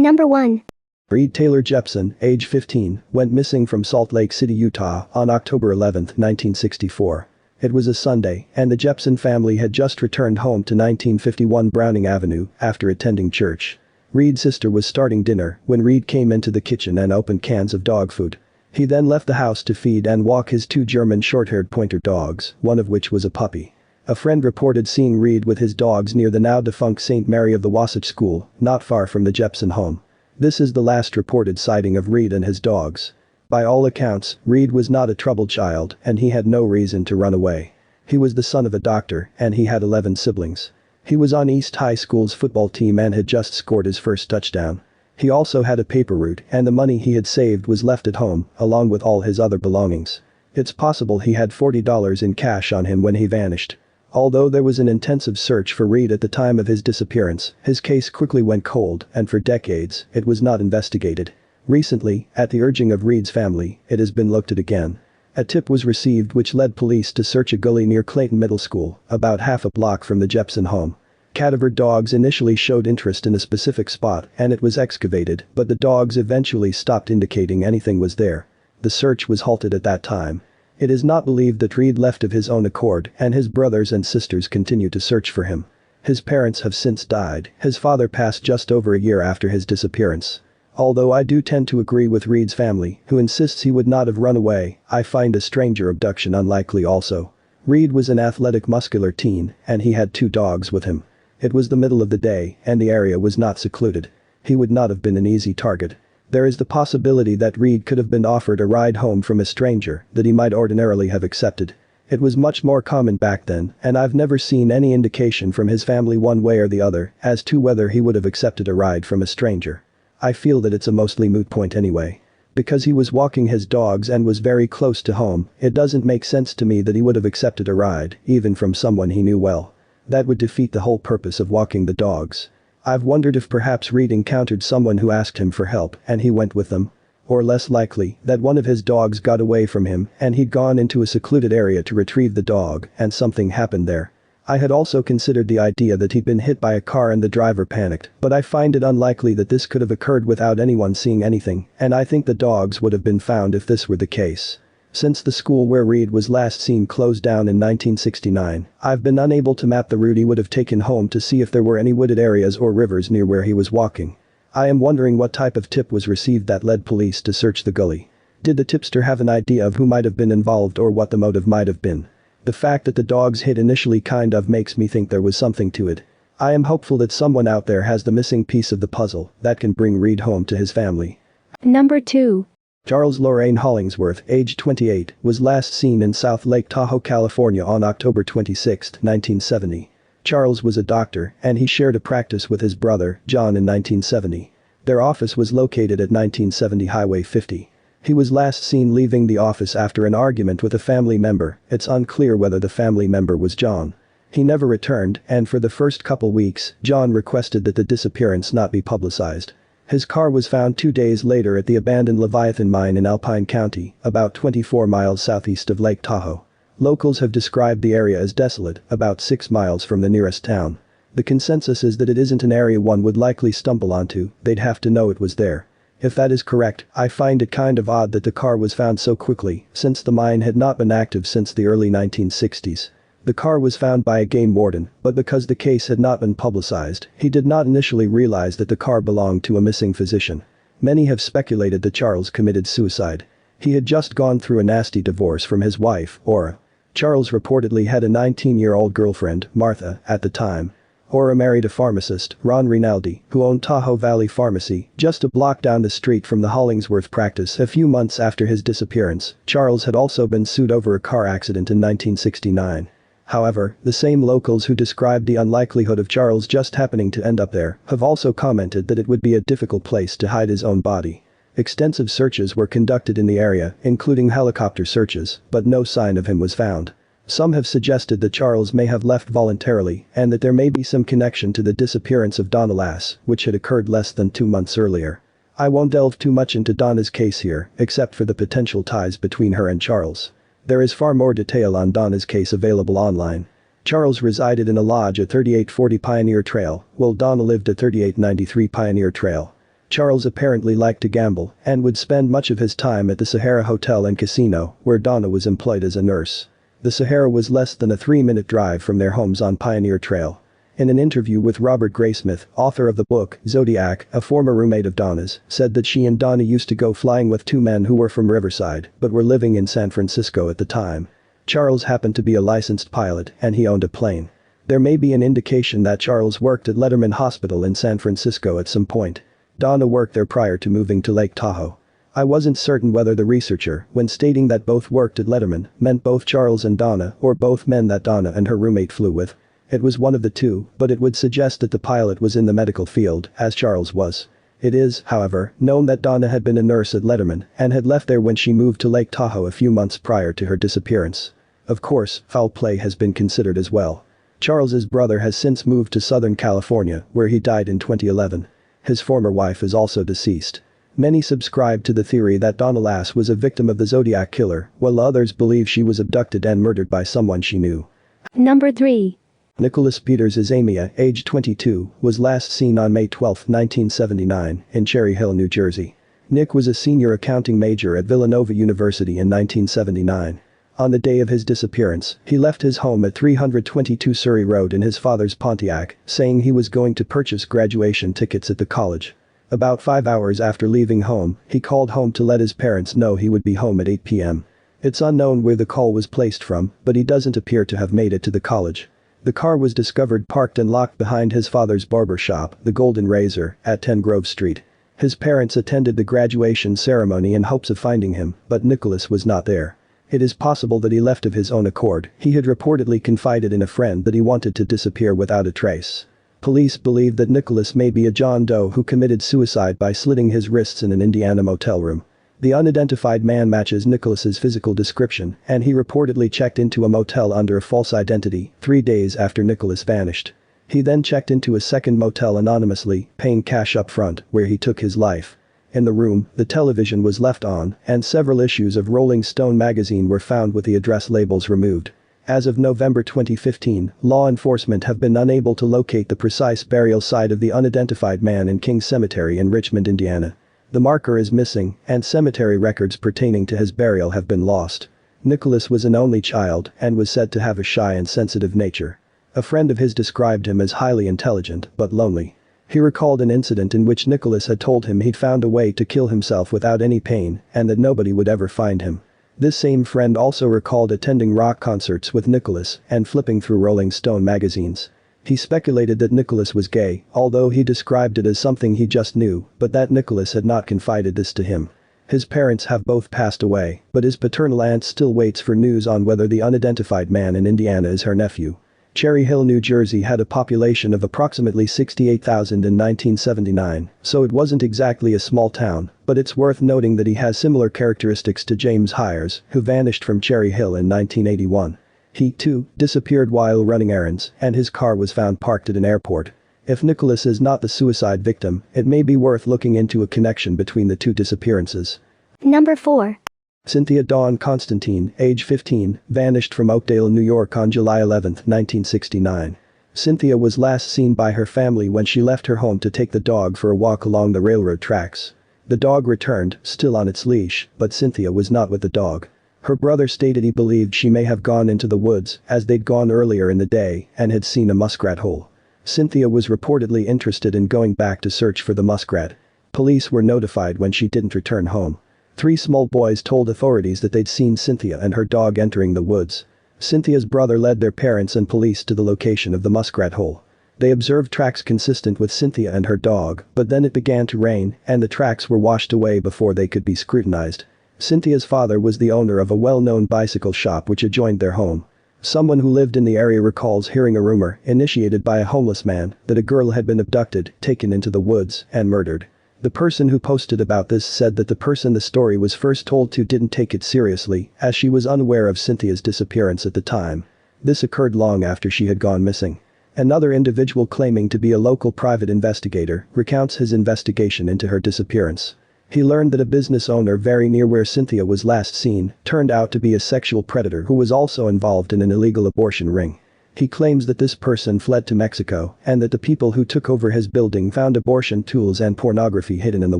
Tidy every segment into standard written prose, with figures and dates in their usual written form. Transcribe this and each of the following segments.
Number 1. Reed Taylor Jepson, age 15, went missing from Salt Lake City, Utah on October 11, 1964. It was a Sunday, and the Jepson family had just returned home to 1951 Browning Avenue after attending church. Reed's sister was starting dinner when Reed came into the kitchen and opened cans of dog food. He then left the house to feed and walk his 2 German short-haired pointer dogs, one of which was a puppy. A friend reported seeing Reed with his dogs near the now-defunct St. Mary of the Wasatch School, not far from the Jepson home. This is the last reported sighting of Reed and his dogs. By all accounts, Reed was not a troubled child and he had no reason to run away. He was the son of a doctor and he had 11 siblings. He was on East High School's football team and had just scored his first touchdown. He also had a paper route and the money he had saved was left at home, along with all his other belongings. It's possible he had $40 in cash on him when he vanished. Although there was an intensive search for Reed at the time of his disappearance, his case quickly went cold and for decades, it was not investigated. Recently, at the urging of Reed's family, it has been looked at again. A tip was received which led police to search a gully near Clayton Middle School, about half a block from the Jepson home. Cadaver dogs initially showed interest in a specific spot and it was excavated, but the dogs eventually stopped indicating anything was there. The search was halted at that time. It is not believed that Reed left of his own accord and his brothers and sisters continue to search for him. His parents have since died, his father passed just over a year after his disappearance. Although I do tend to agree with Reed's family, who insists he would not have run away, I find a stranger abduction unlikely also. Reed was an athletic muscular teen and he had 2 dogs with him. It was the middle of the day and the area was not secluded. He would not have been an easy target. There is the possibility that Reed could have been offered a ride home from a stranger that he might ordinarily have accepted. It was much more common back then and I've never seen any indication from his family one way or the other as to whether he would have accepted a ride from a stranger. I feel that it's a mostly moot point anyway. Because he was walking his dogs and was very close to home, it doesn't make sense to me that he would have accepted a ride, even from someone he knew well. That would defeat the whole purpose of walking the dogs. I've wondered if perhaps Reed encountered someone who asked him for help and he went with them. Or less likely, that one of his dogs got away from him and he'd gone into a secluded area to retrieve the dog and something happened there. I had also considered the idea that he'd been hit by a car and the driver panicked, but I find it unlikely that this could have occurred without anyone seeing anything, and I think the dogs would have been found if this were the case. Since the school where Reed was last seen closed down in 1969, I've been unable to map the route he would have taken home to see if there were any wooded areas or rivers near where he was walking. I am wondering what type of tip was received that led police to search the gully. Did the tipster have an idea of who might have been involved or what the motive might have been? The fact that the dogs hit initially kind of makes me think there was something to it. I am hopeful that someone out there has the missing piece of the puzzle that can bring Reed home to his family. Number 2. Charles Lorraine Hollingsworth, age 28, was last seen in South Lake Tahoe, California on October 26, 1970. Charles was a doctor and he shared a practice with his brother, John, in 1970. Their office was located at 1970 Highway 50. He was last seen leaving the office after an argument with a family member. It's unclear whether the family member was John. He never returned and for the first couple weeks, John requested that the disappearance not be publicized. His car was found 2 days later at the abandoned Leviathan mine in Alpine County, about 24 miles southeast of Lake Tahoe. Locals have described the area as desolate, about 6 miles from the nearest town. The consensus is that it isn't an area one would likely stumble onto, they'd have to know it was there. If that is correct, I find it kind of odd that the car was found so quickly, since the mine had not been active since the early 1960s. The car was found by a game warden, but because the case had not been publicized, he did not initially realize that the car belonged to a missing physician. Many have speculated that Charles committed suicide. He had just gone through a nasty divorce from his wife, Ora. Charles reportedly had a 19-year-old girlfriend, Martha, at the time. Ora married a pharmacist, Ron Rinaldi, who owned Tahoe Valley Pharmacy, just a block down the street from the Hollingsworth practice. A few months after his disappearance, Charles had also been sued over a car accident in 1969. However, the same locals who described the unlikelihood of Charles just happening to end up there have also commented that it would be a difficult place to hide his own body. Extensive searches were conducted in the area, including helicopter searches, but no sign of him was found. Some have suggested that Charles may have left voluntarily and that there may be some connection to the disappearance of Donna Lass, which had occurred less than 2 months earlier. I won't delve too much into Donna's case here, except for the potential ties between her and Charles. There is far more detail on Donna's case available online. Charles resided in a lodge at 3840 Pioneer Trail, while Donna lived at 3893 Pioneer Trail. Charles apparently liked to gamble and would spend much of his time at the Sahara Hotel and Casino, where Donna was employed as a nurse. The Sahara was less than a 3-minute drive from their homes on Pioneer Trail. In an interview with Robert Graysmith, author of the book Zodiac, a former roommate of Donna's, said that she and Donna used to go flying with 2 men who were from Riverside but were living in San Francisco at the time. Charles happened to be a licensed pilot and he owned a plane. There may be an indication that Charles worked at Letterman Hospital in San Francisco at some point. Donna worked there prior to moving to Lake Tahoe. I wasn't certain whether the researcher, when stating that both worked at Letterman, meant both Charles and Donna or both men that Donna and her roommate flew with. It was one of the two, but it would suggest that the pilot was in the medical field, as Charles was. It is, however, known that Donna had been a nurse at Letterman and had left there when she moved to Lake Tahoe a few months prior to her disappearance. Of course, foul play has been considered as well. Charles's brother has since moved to Southern California, where he died in 2011. His former wife is also deceased. Many subscribe to the theory that Donna Lass was a victim of the Zodiac killer, while others believe she was abducted and murdered by someone she knew. Number 3. Nicholas Petersemia, age 22, was last seen on May 12, 1979, in Cherry Hill, New Jersey. Nick was a senior accounting major at Villanova University in 1979. On the day of his disappearance, he left his home at 322 Surrey Road in his father's Pontiac, saying he was going to purchase graduation tickets at the college. About 5 hours after leaving home, he called home to let his parents know he would be home at 8 p.m. It's unknown where the call was placed from, but he doesn't appear to have made it to the college. The car was discovered parked and locked behind his father's barber shop, the Golden Razor, at 10 Grove Street. His parents attended the graduation ceremony in hopes of finding him, but Nicholas was not there. It is possible that he left of his own accord. He had reportedly confided in a friend that he wanted to disappear without a trace. Police believe that Nicholas may be a John Doe who committed suicide by slitting his wrists in an Indiana motel room. The unidentified man matches Nicholas's physical description, and he reportedly checked into a motel under a false identity 3 days after Nicholas vanished. He then checked into a second motel anonymously, paying cash up front, where he took his life. In the room, the television was left on, and several issues of Rolling Stone magazine were found with the address labels removed. As of November 2015, law enforcement have been unable to locate the precise burial site of the unidentified man in King Cemetery in Richmond, Indiana. The marker is missing, and cemetery records pertaining to his burial have been lost. Nicholas was an only child and was said to have a shy and sensitive nature. A friend of his described him as highly intelligent but lonely. He recalled an incident in which Nicholas had told him he'd found a way to kill himself without any pain and that nobody would ever find him. This same friend also recalled attending rock concerts with Nicholas and flipping through Rolling Stone magazines. He speculated that Nicholas was gay, although he described it as something he just knew, but that Nicholas had not confided this to him. His parents have both passed away, but his paternal aunt still waits for news on whether the unidentified man in Indiana is her nephew. Cherry Hill, New Jersey had a population of approximately 68,000 in 1979, so it wasn't exactly a small town, but it's worth noting that he has similar characteristics to James Hires, who vanished from Cherry Hill in 1981. He, too, disappeared while running errands, and his car was found parked at an airport. If Nicholas is not the suicide victim, it may be worth looking into a connection between the two disappearances. Number 4. Cynthia Dawn Constantine, age 15, vanished from Oakdale, New York on July 11, 1969. Cynthia was last seen by her family when she left her home to take the dog for a walk along the railroad tracks. The dog returned, still on its leash, but Cynthia was not with the dog. Her brother stated he believed she may have gone into the woods, as they'd gone earlier in the day and had seen a muskrat hole. Cynthia was reportedly interested in going back to search for the muskrat. Police were notified when she didn't return home. 3 small boys told authorities that they'd seen Cynthia and her dog entering the woods. Cynthia's brother led their parents and police to the location of the muskrat hole. They observed tracks consistent with Cynthia and her dog, but then it began to rain and the tracks were washed away before they could be scrutinized. Cynthia's father was the owner of a well-known bicycle shop which adjoined their home. Someone who lived in the area recalls hearing a rumor, initiated by a homeless man, that a girl had been abducted, taken into the woods, and murdered. The person who posted about this said that the person the story was first told to didn't take it seriously, as she was unaware of Cynthia's disappearance at the time. This occurred long after she had gone missing. Another individual claiming to be a local private investigator recounts his investigation into her disappearance. He learned that a business owner very near where Cynthia was last seen turned out to be a sexual predator who was also involved in an illegal abortion ring. He claims that this person fled to Mexico and that the people who took over his building found abortion tools and pornography hidden in the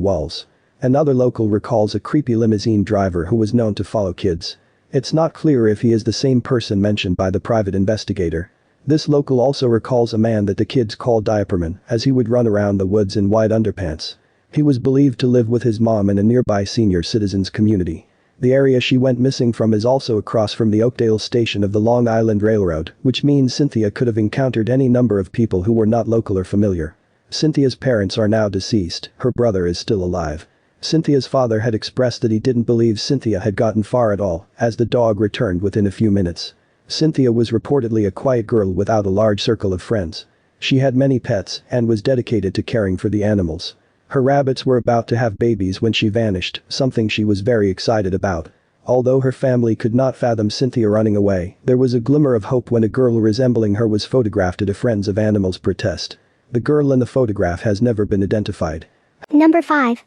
walls. Another local recalls a creepy limousine driver who was known to follow kids. It's not clear if he is the same person mentioned by the private investigator. This local also recalls a man that the kids called Diaperman, as he would run around the woods in white underpants. He was believed to live with his mom in a nearby senior citizens community. The area she went missing from is also across from the Oakdale station of the Long Island Railroad, which means Cynthia could have encountered any number of people who were not local or familiar. Cynthia's parents are now deceased, her brother is still alive. Cynthia's father had expressed that he didn't believe Cynthia had gotten far at all, as the dog returned within a few minutes. Cynthia was reportedly a quiet girl without a large circle of friends. She had many pets and was dedicated to caring for the animals. Her rabbits were about to have babies when she vanished, something she was very excited about. Although her family could not fathom Cynthia running away, there was a glimmer of hope when a girl resembling her was photographed at a Friends of Animals protest. The girl in the photograph has never been identified. Number 5.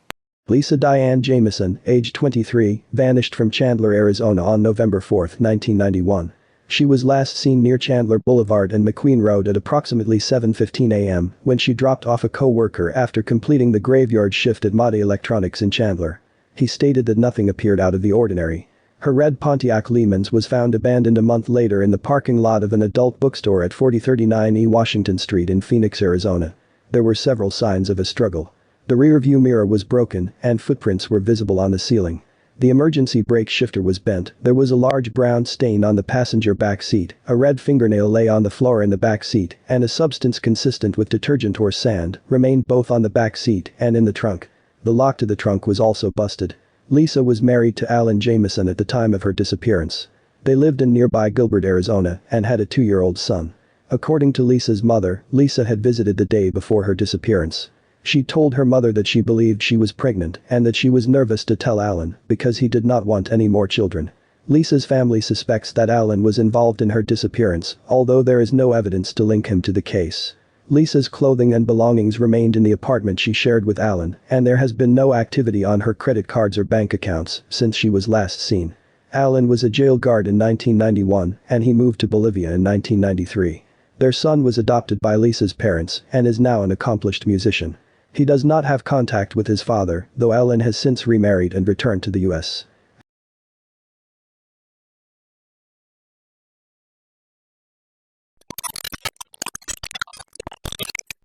Lisa Diane Jameson, age 23, vanished from Chandler, Arizona on November 4, 1991. She was last seen near Chandler Boulevard and McQueen Road at approximately 7:15 a.m. when she dropped off a co-worker after completing the graveyard shift at Madi Electronics in Chandler. He stated that nothing appeared out of the ordinary. Her red Pontiac Lehman's was found abandoned a month later in the parking lot of an adult bookstore at 4039 E Washington Street in Phoenix, Arizona. There were several signs of a struggle. The rearview mirror was broken and footprints were visible on the ceiling. The emergency brake shifter was bent, there was a large brown stain on the passenger back seat, a red fingernail lay on the floor in the back seat, and a substance consistent with detergent or sand remained both on the back seat and in the trunk. The lock to the trunk was also busted. Lisa was married to Alan Jameson at the time of her disappearance. They lived in nearby Gilbert, Arizona, and had a 2-year-old son. According to Lisa's mother, Lisa had visited the day before her disappearance. She told her mother that she believed she was pregnant and that she was nervous to tell Alan because he did not want any more children. Lisa's family suspects that Alan was involved in her disappearance, although there is no evidence to link him to the case. Lisa's clothing and belongings remained in the apartment she shared with Alan, and there has been no activity on her credit cards or bank accounts since she was last seen. Alan was a jail guard in 1991 and he moved to Bolivia in 1993. Their son was adopted by Lisa's parents and is now an accomplished musician. He does not have contact with his father, though Alan has since remarried and returned to the US.